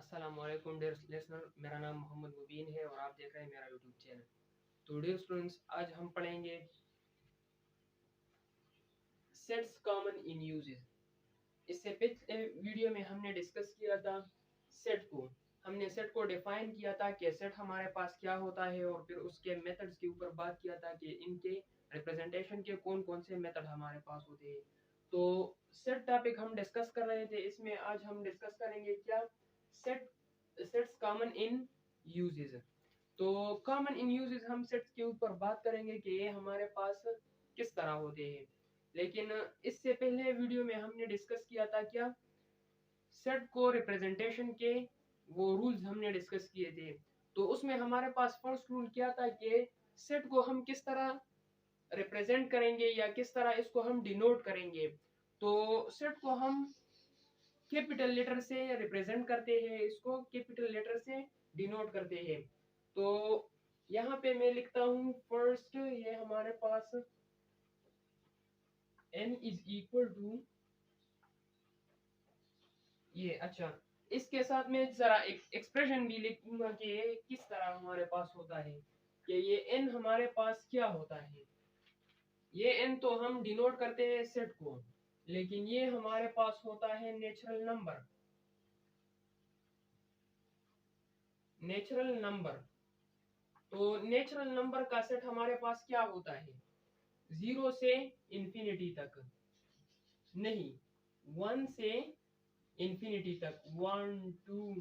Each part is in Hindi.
अस्सलामुअलैकुम डियर लिसनर, मेरा नाम मोहम्मद मुबीन है और आप देख रहे हैं मेरा यूट्यूब चैनल। तो डियर स्टूडेंट्स, आज हम पढ़ेंगे सेट्स कॉमन इन यूजेस। इससे पिछले वीडियो में हमने डिस्कस किया था सेट को। हमने सेट को डिफाइन किया था कि सेट हमारे पास क्या होता है और फिर उसके मेथड्स के ऊपर बात किया था कि इनके रिप्रेजेंटेशन के कौन कौन से मेथड हमारे पास होते हैं। तो सेट टॉपिक हम डिस्कस कर रहे थे, इसमें आज हम डिस्कस करेंगे क्या सेट्स कॉमन इन यूजेस। तो कॉमन इन यूजेस हम सेट्स के ऊपर बात करेंगे कि ये हमारे पास किस तरह होते हैं। लेकिन इससे पहले वीडियो में हमने डिस्कस किया था क्या सेट को रिप्रेजेंटेशन के वो रूल्स हमने डिस्कस किए थे। तो उसमें हमारे पास फर्स्ट रूल क्या था कि सेट को हम किस तरह रिप्रेजेंट करेंगे या किस तरह इसको हम डिनोट करेंगे। तो सेट को हम कैपिटल लेटर से रिप्रेजेंट करते हैं, इसको कैपिटल लेटर से डिनोट करते हैं। तो यहाँ पे मैं लिखता हूँ फर्स्ट, ये हमारे पास n इज इक्वल टू ये। अच्छा, इसके साथ में जरा एक एक्सप्रेशन भी लिखूंगा कि ये किस तरह हमारे पास होता है कि ये n हमारे पास क्या होता है। ये n तो हम डिनोट करते हैं सेट को, लेकिन ये हमारे पास होता है नेचुरल नंबर। नेचुरल नंबर, तो नेचुरल नंबर का सेट हमारे पास क्या होता है, 0 से इंफिनिटी तक, नहीं 1 से इंफिनिटी तक, 1 2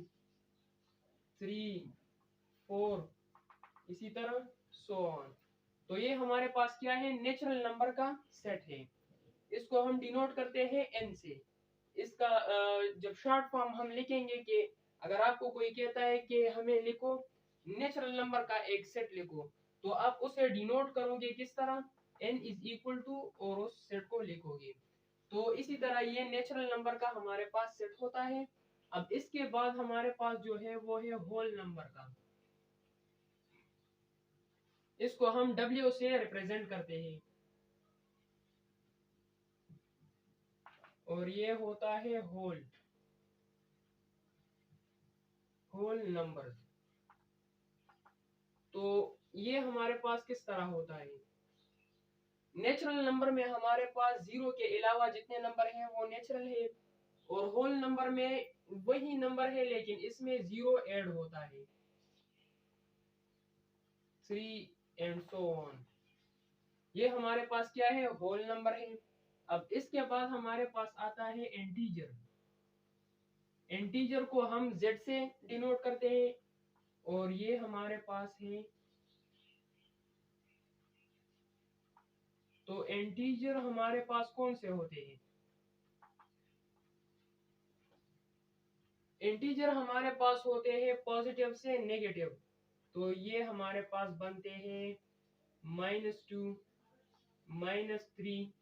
3 4 इसी तरह सो ऑन। तो ये हमारे पास क्या है, नेचुरल नंबर का सेट है। इसको हम डिनोट करते हैं n से। इसका जब शॉर्ट फॉर्म हम लिखेंगे कि अगर आपको कोई कहता है कि हमें लिखो नेचुरल नंबर का एक सेट लिखो, तो आप उसे डिनोट करोगे किस तरह, n इज इक्वल टू और उस सेट को लिखोगे। तो इसी तरह ये नेचुरल नंबर का हमारे पास सेट होता है। अब इसके बाद हमारे पास जो है वो है होल नंबर का। इसको हम w से रिप्रेजेंट करते हैं और ये होता है होल नंबर। तो ये हमारे पास किस तरह होता है, नेचुरल नंबर में हमारे पास 0 के अलावा जितने नंबर हैं वो नेचुरल है, और होल नंबर में वही नंबर है लेकिन इसमें 0 ऐड होता है, 3 एंड सो ऑन। ये हमारे पास क्या है, होल नंबर है। अब इसके बाद हमारे पास आता है इंटीजर। इंटीजर को हम z से डिनोट करते हैं और ये हमारे पास है। तो इंटीजर हमारे पास कौन से होते हैं, इंटीजर हमारे पास होते हैं पॉजिटिव से नेगेटिव। तो ये हमारे पास बनते हैं -2 -3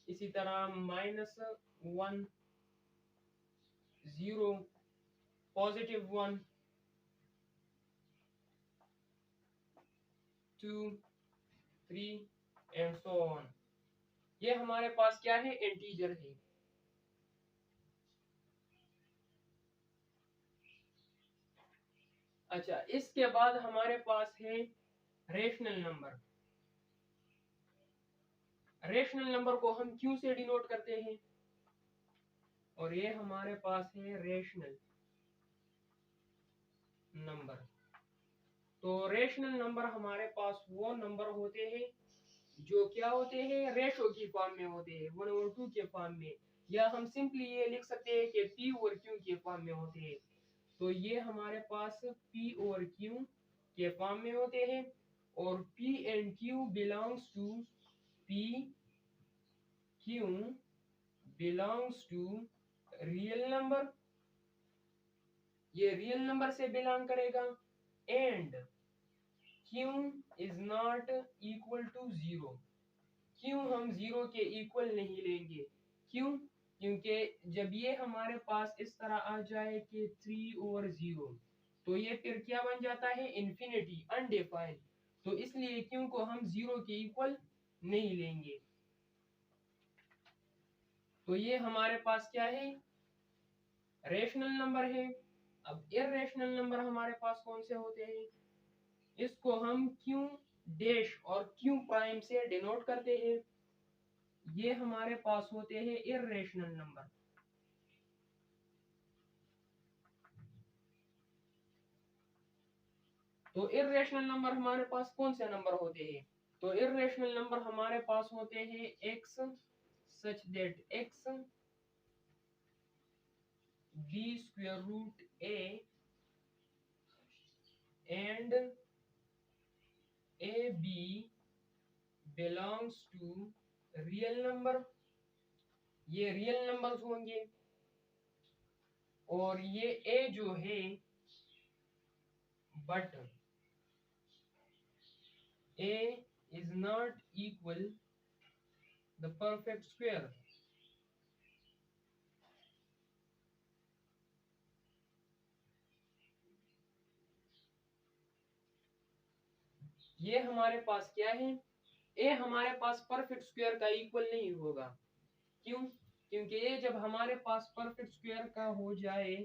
इसी तरह -1 0 +1 2 3 एंड सो ऑन। ये हमारे पास क्या है, इंटीजर है। अच्छा, इसके बाद हमारे पास है रेशनल नंबर। रेशनल नंबर को हम क्यू से डिनोट करते हैं और ये हमारे पास है रेशनल नंबर। तो रेशनल नंबर हमारे पास वो नंबर होते हैं जो क्या होते हैं, रेशो की फॉर्म में होते हैं, 1/2 के फॉर्म में, या हम सिंपली ये लिख सकते हैं कि p और q के फॉर्म में होते हैं। तो ये हमारे पास p और q के फॉर्म में होते हैं और p and q belongs to p q belongs to real number, ये रियल नंबर से बिलोंग करेगा, and q is not equal to 0। क्यों हम 0 के इक्वल नहीं लेंगे, क्यों, क्योंकि जब ये हमारे पास इस तरह आ जाए कि 3/0 तो ये फिर क्या बन जाता है, इंफिनिटी, अनडिफाइंड। तो इसलिए क्यों को हम 0 के इक्वल नहीं लेंगे। तो ये हमारे पास क्या है, रेशनल नंबर है। अब इर्रेशनल नंबर हमारे पास कौन से होते हैं, इसको हम क्यू डैश और क्यू प्राइम से डिनोट करते हैं। ये हमारे पास होते हैं इर्रेशनल नंबर। तो इर्रेशनल नंबर हमारे पास कौन से नंबर होते हैं, तो इर्रेशनल नंबर हमारे पास होते हैं x such that x b square root a and a b belongs to real number, ये रियल नंबर्स होंगे। और ये a जो है but a is not equal the perfect square। ये हमारे पास क्या है, a हमारे पास परफेक्ट स्क्वायर का इक्वल नहीं होगा। क्यों, क्योंकि ये जब हमारे पास परफेक्ट स्क्वायर का हो जाए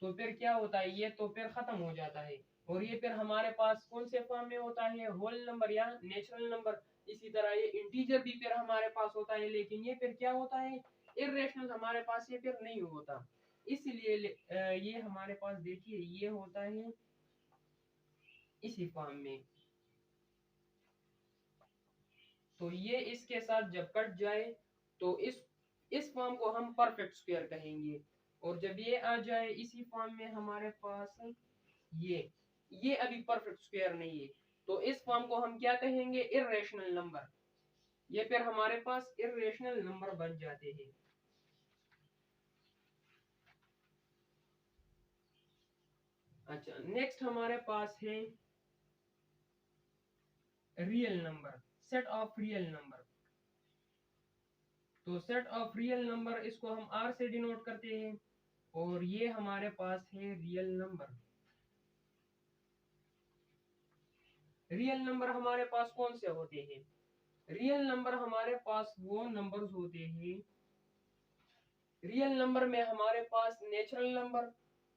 तो फिर क्या होता है, ये तो फिर खत्म हो जाता है और ये फिर हमारे पास कौन से फॉर्म में होता है, होल नंबर या नेचुरल नंबर। इसी तरह ये इंटीजर भी फिर हमारे पास होता है, लेकिन ये फिर क्या होता है, इर्रेशनल हमारे पास ये फिर नहीं होता। इसलिए ये हमारे पास देखिए ये होता है इसी फॉर्म में। तो ये इसके साथ जब कट जाए तो इस फॉर्म को हम परफेक्ट स्क्वायर कहेंगे। और जब ये आ जाए इसी फॉर्म में हमारे पास ये अभी परफेक्ट स्क्वायर नहीं है, तो इस फॉर्म को हम क्या कहेंगे, इर्रेशनल नंबर। ये फिर हमारे पास इर्रेशनल नंबर बन जाते हैं। अच्छा, नेक्स्ट हमारे पास है real number, set of real number. तो सेट ऑफ रियल नंबर इसको हम आर से डिनोट करते हैं और ये हमारे पास है रियल नंबर। रियल नंबर हमारे पास कौन से होते हैं, रियल नंबर हमारे पास वो नंबर्स होते हैं, रियल नंबर में हमारे पास natural number,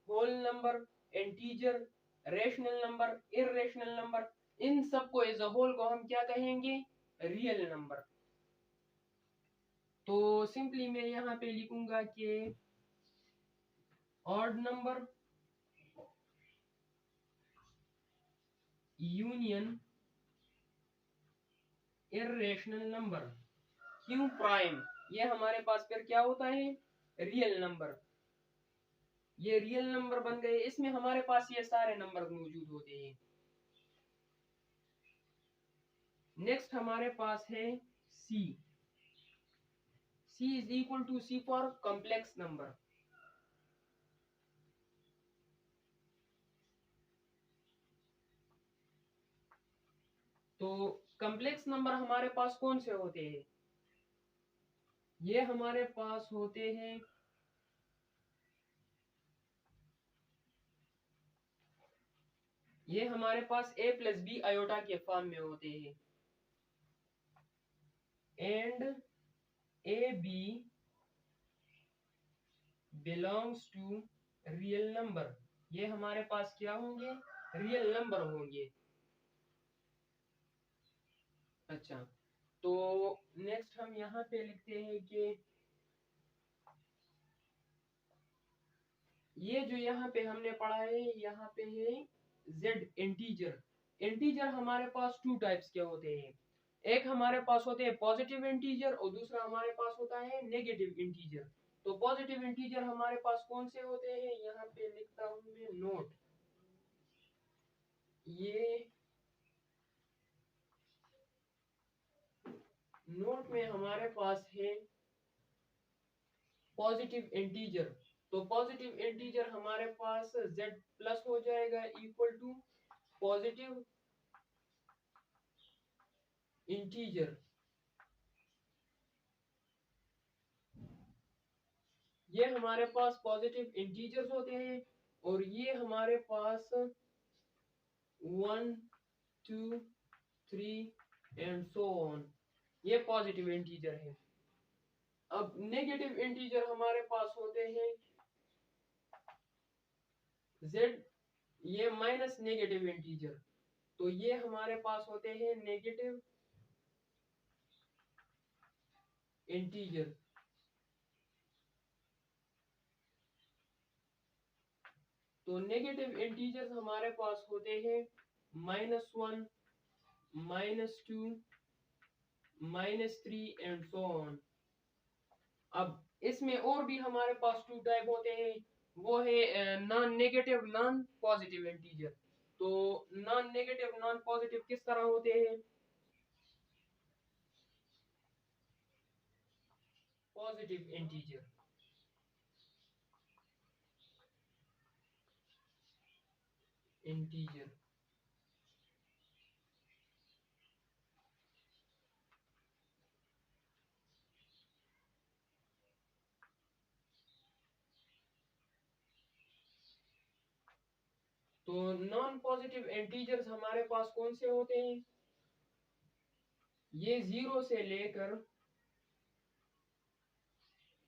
whole number, integer, rational number, irrational number, इन सबको एज अ होल को हम क्या कहेंगे, रियल नंबर। तो सिंपली मैं यहाँ पे लिखूंगा कि odd number union irrational number Q prime, ये हमारे पास फिर क्या होता है, रियल नंबर। ये रियल नंबर बन गए, इसमें हमारे पास ये सारे नंबर मौजूद होते हैं। नेक्स्ट हमारे पास है C। C is equal to C for complex number. तो कॉम्प्लेक्स नंबर हमारे पास कौन से होते हैं, ये हमारे पास होते हैं ये हमारे पास a प्लस बी आयोटा के फॉर्म में होते हैं and A B belongs to real number. ये हमारे पास क्या होंगे, रियल नंबर होंगे। अच्छा, तो नेक्स्ट हम यहाँ पे लिखते हैं कि ये जो यहाँ पे हमने पढ़ा है, यहाँ पे है z इंटीजर। इंटीजर हमारे पास टू टाइप्स के होते हैं, एक हमारे पास होते हैं पॉजिटिव इंटीजर और दूसरा हमारे पास होता है नेगेटिव इंटीजर। तो पॉजिटिव इंटीजर हमारे पास कौन से होते हैं, यहाँ पे लिखता हूं मैं नोट। ये नोट में हमारे पास है पॉजिटिव इंटीजर। तो पॉजिटिव इंटीजर हमारे पास z प्लस हो जाएगा इक्वल टू पॉजिटिव इंटीजर। ये हमारे पास पॉजिटिव इंटीजर्स होते हैं और ये हमारे पास 1 2 3 एंड सो ऑन, ये पॉजिटिव इंटीजर है। अब नेगेटिव इंटीजर हमारे पास होते हैं z ये माइनस नेगेटिव इंटीजर, तो ये हमारे पास होते हैं नेगेटिव इंटीजर। तो नेगेटिव इंटीजर्स हमारे पास होते हैं -1, -2, -3 एंड सो ऑन। अब इसमें और भी हमारे पास टू टाइप होते हैं, वो है non negative non positive integer. तो नॉन नेगेटिव नॉन पॉजिटिव किस तरह होते हैं? पॉजिटिव इंटीजर, इंटीजर तो नॉन पॉजिटिव इंटीजर्स हमारे पास कौन से होते हैं? ये 0 से लेकर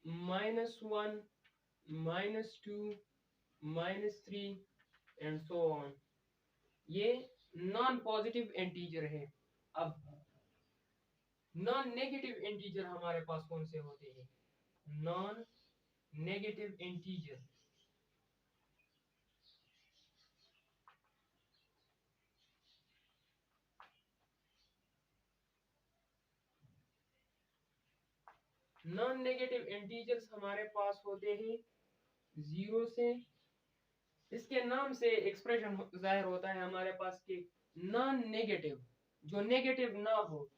-1, -2, -3 एंड सो ऑन, ये नॉन पॉजिटिव इंटीजर है। अब नॉन नेगेटिव इंटीजर हमारे पास कौन से होते हैं? Non negative integer, non negative integers हमारे पास होते हैं 0 से, इसके नाम से एक्सप्रेशन जाहिर होता है हमारे पास कि नॉन नेगेटिव, जो नेगेटिव ना हो,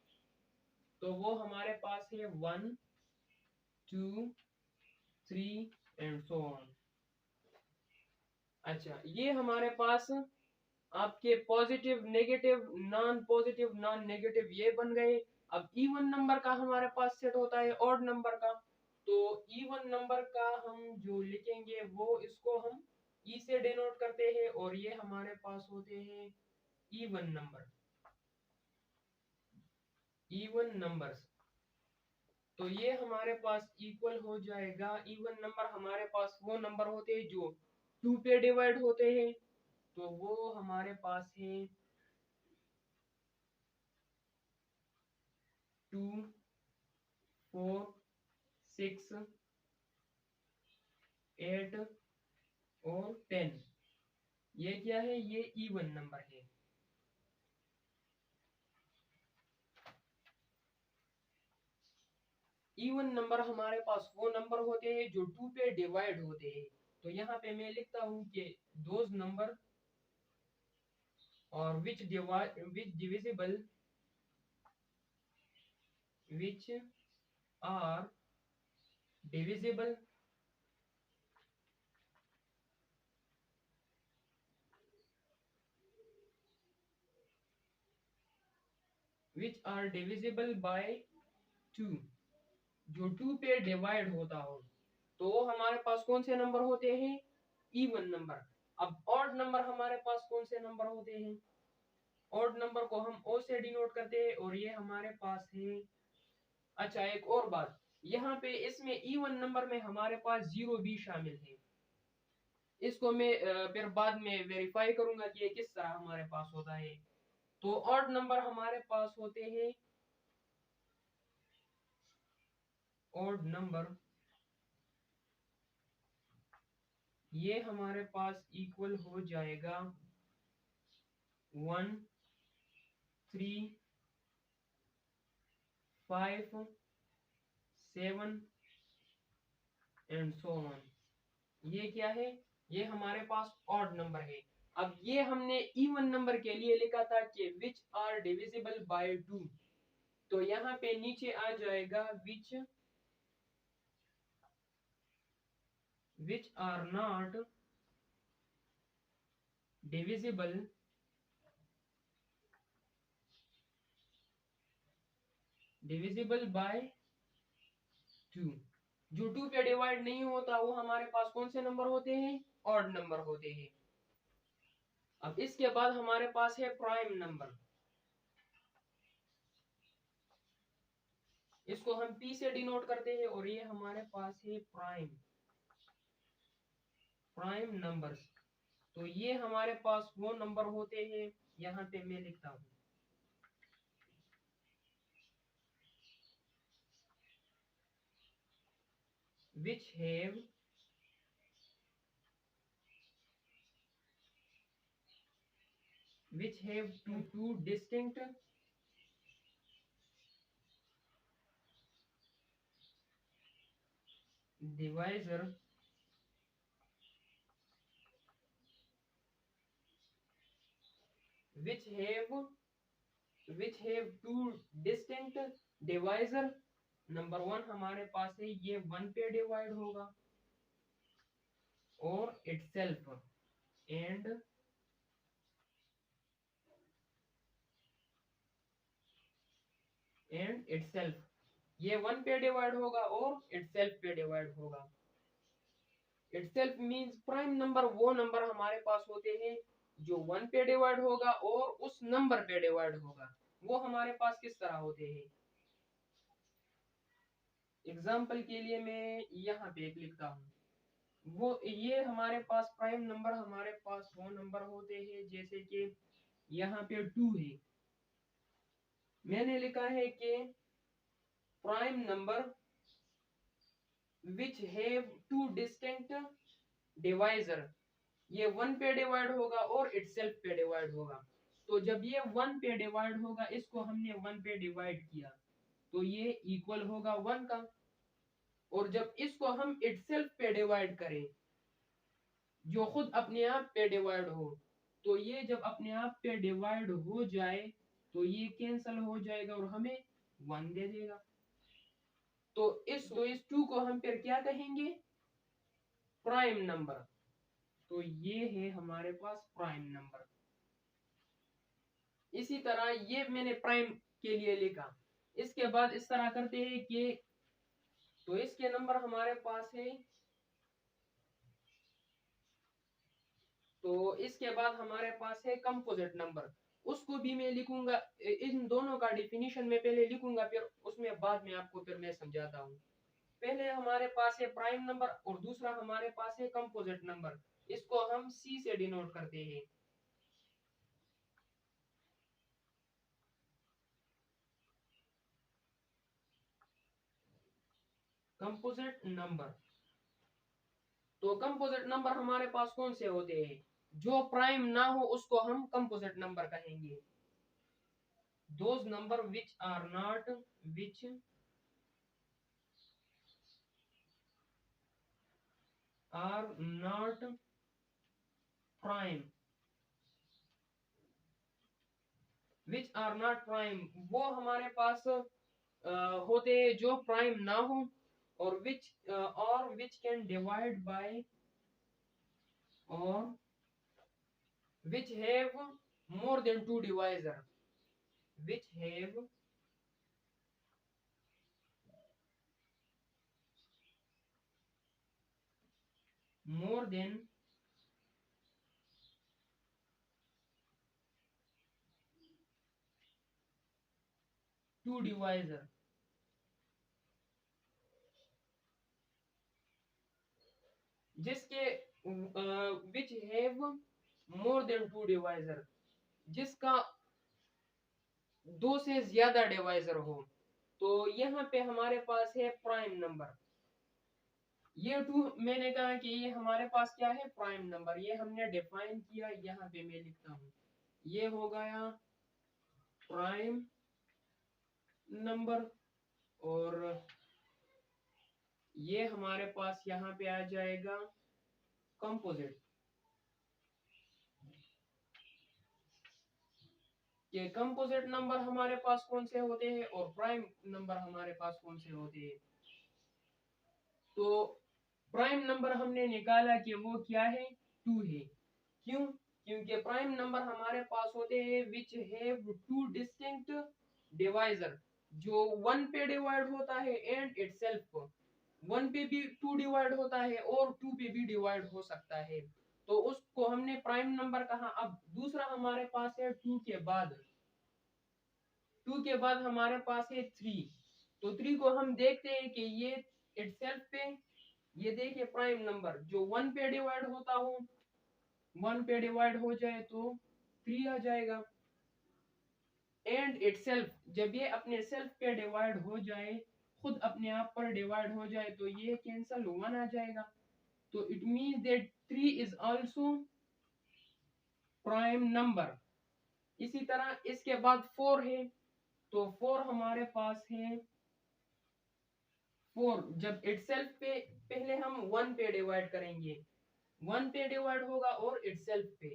तो वो हमारे पास है 1, 2, 3 एंड सो ऑन। अच्छा, ये हमारे पास आपके पॉजिटिव नेगेटिव नॉन नेगेटिव ये बन गए। अब इवन नंबर का हमारे पास सेट होता है ऑड नंबर का, तो इवन नंबर का हम जो लिखेंगे वो इसको हम ई से डिनोट करते हैं, और ये हमारे पास होते हैं इवन नंबर, इवन नंबर्स। तो ये हमारे पास इक्वल हो जाएगा, इवन नंबर हमारे पास वो नंबर होते हैं जो 2 पे डिवाइड होते हैं, तो वो हमारे पास है 2, 4, 6, 8 और 10। ये क्या है? ये इवन नंबर है। इवन नंबर हमारे पास वो नंबर होते हैं जो 2 पे डिवाइड होते हैं। तो यहाँ पे मैं लिखता हूँ कि दोज नंबर और which divisible, which are divisible by 2, जो 2 पे डिवाइड होता हो, तो वो हमारे पास कौन से नंबर होते हैं? Even number. अब ऑड नंबर हमारे पास कौन से नंबर होते हैं? ऑड नंबर को हम ओ से डिनोट करते हैं, और ये हमारे पास है। अच्छा, एक और बात, यहाँ पे इसमें इवन नंबर में हमारे पास 0 भी शामिल है। इसको मैं फिर बाद में वेरीफाई करूंगा कि ये किस तरह हमारे पास होता है। तो ऑड नंबर हमारे पास होते हैं, ऑड नंबर ये हमारे पास इक्वल हो जाएगा 1, 3, 5, 7 एंड सो ऑन। ये क्या है? ये हमारे पास ऑड नंबर है। अब ये हमने इवन नंबर के लिए लिखा था कि विच आर डिविजिबल बाय 2, तो यहाँ पे नीचे आ जाएगा which are not divisible by 2। जो 2 पे डिवाइड नहीं होता वो हमारे पास कौन से नंबर होते हैं? ऑड नंबर होते हैं। अब इसके बाद हमारे पास है प्राइम नंबर, इसको हम P से डिनोट करते हैं, और ये हमारे पास है प्राइम नंबर्स। तो ये हमारे पास वो नंबर होते हैं, यहाँ पे मैं लिखता हूँ which have two distinct divisor which have two distinct divisor। Number one हमारे पास है ये वन पे डिवाइड होगा और इटसेल्फ एंड इटसेल्फ, ये वन पे डिवाइड होगा और इटसेल्फ पे डिवाइड होगा। इटसेल्फ मींस प्राइम नंबर वो नंबर हमारे पास होते हैं जो वन पे डिवाइड होगा और उस नंबर पे डिवाइड होगा। वो हमारे पास किस तरह होते हैं, एग्जाम्पल के लिए मैं यहाँ पे एक लिखता हूँ, वो ये हमारे पास प्राइम नंबर हमारे पास वो नंबर होते हैं जैसे कि यहाँ पे 2 है, मैंने लिखा है कि prime number which have two distinct divisor, ये वन पे डिवाइड होगा और इटसेल्फ पे डिवाइड होगा। तो जब ये वन पे डिवाइड होगा, इसको हमने वन पे डिवाइड किया तो ये इक्वल होगा वन का, और जब इसको हम इटसेल्फ पे डिवाइड करें जो खुद अपने आप पे डिवाइड हो, तो ये जब अपने आप पे डिवाइड हो जाए तो ये कैंसल हो जाएगा और हमें वन दे देगा। तो इस टू को हम फिर क्या कहेंगे, प्राइम नंबर। तो ये है हमारे पास प्राइम नंबर। इसी तरह ये मैंने प्राइम के लिए लिखा। इसके बाद इस तरह करते हैं कि तो इसके नंबर हमारे पास है, तो इसके बाद हमारे पास है कंपोजिट नंबर, उसको भी मैं लिखूंगा, इन दोनों का डिफिनीशन में पहले लिखूंगा फिर उसमें बाद में आपको फिर मैं समझाता हूँ। पहले हमारे पास है प्राइम नंबर और दूसरा हमारे पास है कंपोजिट नंबर, इसको हम सी से डिनोट करते हैं। कंपोजिट नंबर, तो कंपोजिट नंबर हमारे पास कौन से होते हैं, जो प्राइम ना हो उसको हम कंपोजिट नंबर कहेंगे। Those number which are not prime, which are not prime वो हमारे पास होते हैं जो प्राइम ना हो, और विच कैन डिवाइड बाय, और which have more than two divisor, which have more than two divisor, जिसके which have more than two divisor, जिसका दो से ज्यादा डिवाइजर हो। तो यहाँ पे हमारे पास है प्राइम नंबर, ये टू मैंने कहा कि ये हमारे पास क्या है, प्राइम नंबर, ये हमने डिफाइन किया, यहाँ पे मैं लिखता हूँ ये हो गया प्राइम नंबर, और ये हमारे पास यहाँ पे आ जाएगा कंपोजिट, ये कंपोजिट नंबर हमारे पास कौन से होते हैं और प्राइम नंबर हमारे पास कौन से होते हैं। तो प्राइम नंबर हमने निकाला कि वो क्या है, टू है। क्यों, क्योंकि प्राइम नंबर हमारे पास होते हैं which have two distinct divisor, जो वन पे डिवाइड होता है एंड इटसेल्फ, वन पे भी टू डिवाइड होता है और टू पे भी डिवाइड हो सकता है, तो उसको हमने प्राइम नंबर कहा। अब दूसरा हमारे पास है टू के बाद हमारे पास है थ्री, तो थ्री को हम देखते हैं कि ये इटसेल्फ पे, ये देखिए प्राइम नंबर जो वन पे डिवाइड होता हो 1 पे डिवाइड हो जाए तो 3 आ जाएगा। एंड इटसेल्फ, जब ये अपने सेल्फ पे डिवाइड हो जाए, खुद अपने आप पर डिवाइड हो जाए, तो ये कैंसल 1 आ जाएगा। तो it means that 3 is also prime number. इसी तरह इसके बाद 4 है, तो 4 हमारे पास है 4 जब इटसेल्फ पे, पहले हम 1 पे डिवाइड करेंगे, 1 पे डिवाइड होगा और इटसेल्फ पे,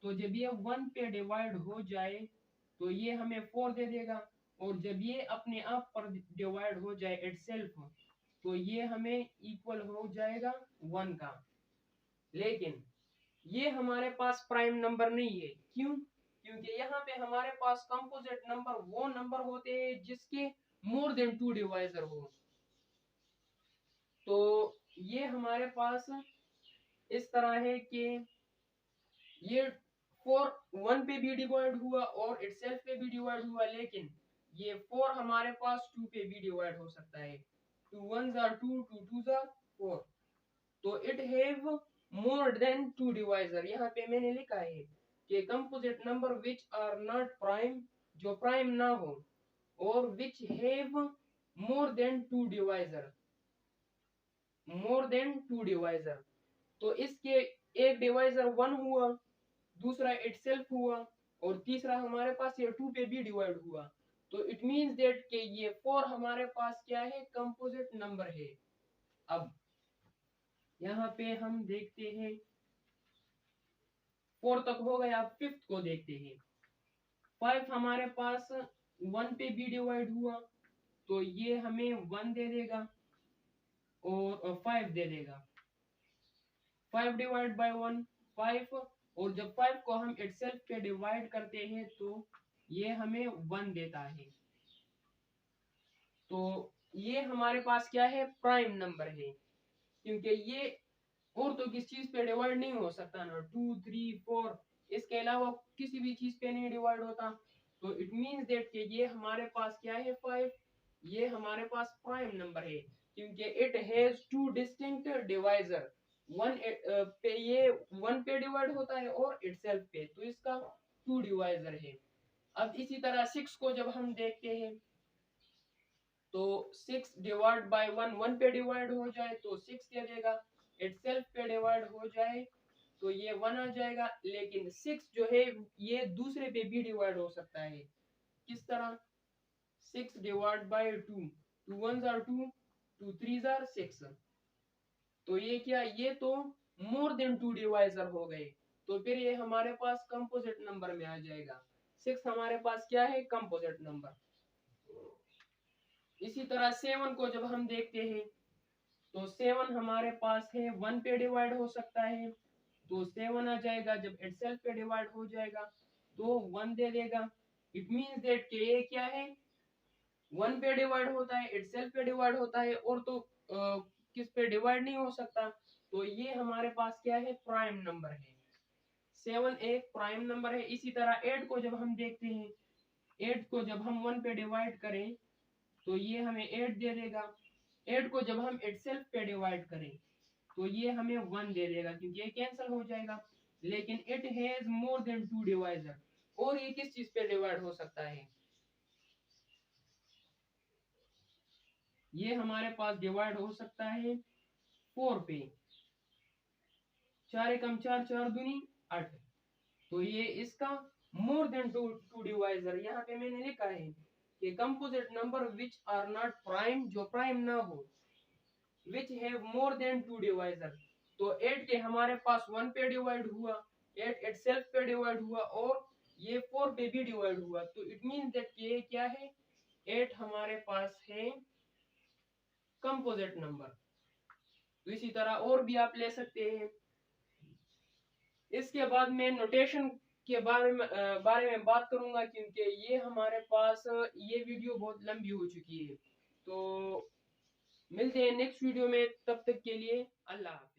तो जब ये 1 पे डिवाइड हो जाए तो ये हमें 4 दे देगा, और जब ये अपने आप पर डिवाइड हो जाए इटसेल्फ, तो ये हमें इक्वल हो जाएगा 1 का। लेकिन ये हमारे पास प्राइम नंबर नहीं है। क्यों? क्योंकि यहाँ पे हमारे पास कंपोजिट नंबर वो नंबर होते हैं जिसके मोर देन 2 डिवाइजर हो। तो ये हमारे पास इस तरह है कि ये 4 1 पे भी डिवाइड हुआ और इटसेल्फ पे भी डिवाइड हुआ, लेकिन ये 4 हमारे पास 2 पे भी डिवाइड हो सकता है। 2 1s are 2, 2 2s are 4, तो it have more than 2 divisor. यहाँ पे मैंने लिखा है कि composite number which are not prime, जो प्राइम ना हो, और which have more than 2 divisor, more than 2 divisor. तो इसके एक डिवाइजर 1 हुआ, दूसरा इटसेल्फ हुआ, और तीसरा हमारे पास ये 2 पे भी डिवाइड हुआ। तो इट मींस दैट कि ये 4 हमारे पास क्या है, कंपोजिट नंबर है। अब यहाँ पे हम देखते हैं 4 तक हो गया, अब 5th को देखते हैं। 5 हमारे पास 1 पे भी डिवाइड हुआ, तो ये हमें 1 दे देगा और 5 दे देगा। 5 डिवाइड बाय 1 5, और जब 5 को हम इटसेल्फ पे डिवाइड करते हैं तो ये हमें 1 देता है। तो ये हमारे पास क्या है, प्राइम नंबर है, क्योंकि ये और तो किस चीज पे डिवाइड नहीं हो सकता ना, 2 3 4 इसके अलावा किसी भी चीज पे नहीं डिवाइड होता। तो इट मींस दैट कि ये हमारे पास क्या है, 5, ये हमारे पास प्राइम नंबर है, क्योंकि इट हैज 2 डिस्टिंक्ट डिवाइजर। 1 पे ये 1 पे डिवाइड होता है और इटसेल्फ पे, तो इसका 2 डिवाइजर है। अब इसी तरह 6 को जब हम देखते हैं, तो 6 डिवाइड बाय 1 1 पे डिवाइड हो जाए तो 6 दे देगा, इटसेल्फ पे डिवाइड हो जाए तो ये 1 आ जाएगा। लेकिन 6 जो है ये दूसरे पे भी डिवाइड हो सकता है। किस तरह? 6 divide by 2, 2 1s are 2, 2 3s are 6, तो ये क्या, ये तो मोर देन 2 डिवाइजर हो गए, तो फिर ये हमारे पास कंपोजिट नंबर में आ जाएगा। 6 हमारे पास क्या है, कंपोजिट नंबर। इसी तरह 7 को जब हम देखते हैं, तो 7 हमारे पास है 1 पे डिवाइड हो सकता है, तो 7 आ जाएगा। जब इटसेल्फ पे डिवाइड हो जाएगा तो 1 दे देगा। इट मींस दैट कि ये क्या है, 1 पे डिवाइड होता है, इटसेल्फ पे डिवाइड होता है, और तो किस पे डिवाइड नहीं हो सकता। तो ये हमारे पास क्या है, प्राइम नंबर है। 7 एक प्राइम नंबर है। इसी तरह 8 को जब हम देखते हैं, 8 को जब हम 1 पे डिवाइड करें तो ये हमें 8 दे देगा। 8 को जब हम इटसेल्फ पे डिवाइड करें तो ये हमें 1 दे देगा, क्योंकि ये कैंसिल हो जाएगा। लेकिन it has more than 2 divisor, और ये किस चीज पे डिवाइड हो सकता है, ये हमारे पास डिवाइड हो सकता है 4 पे। 4 एकम 4, 4 दूनी 8, तो ये इसका मोर देन 2 डिवाइजर। यहाँ पे मैंने लिखा है कि composite number which are not prime, जो प्राइम ना हो, which have more than 2 divisor. तो 8 के हमारे पास 1 पे डिवाइड हुआ, 8 इटसेल्फ पे डिवाइड हुआ, और ये 4 पे भी डिवाइड हुआ। तो इट मींस दैट ये क्या है, 8 हमारे पास है कंपोजिट नंबर। तो इसी तरह और भी आप ले सकते हैं। इसके बाद मैं नोटेशन के बारे में बात करूंगा, क्योंकि ये हमारे पास ये वीडियो बहुत लंबी हो चुकी है। तो मिलते हैं नेक्स्ट वीडियो में, तब तक के लिए अल्लाह हाफिज।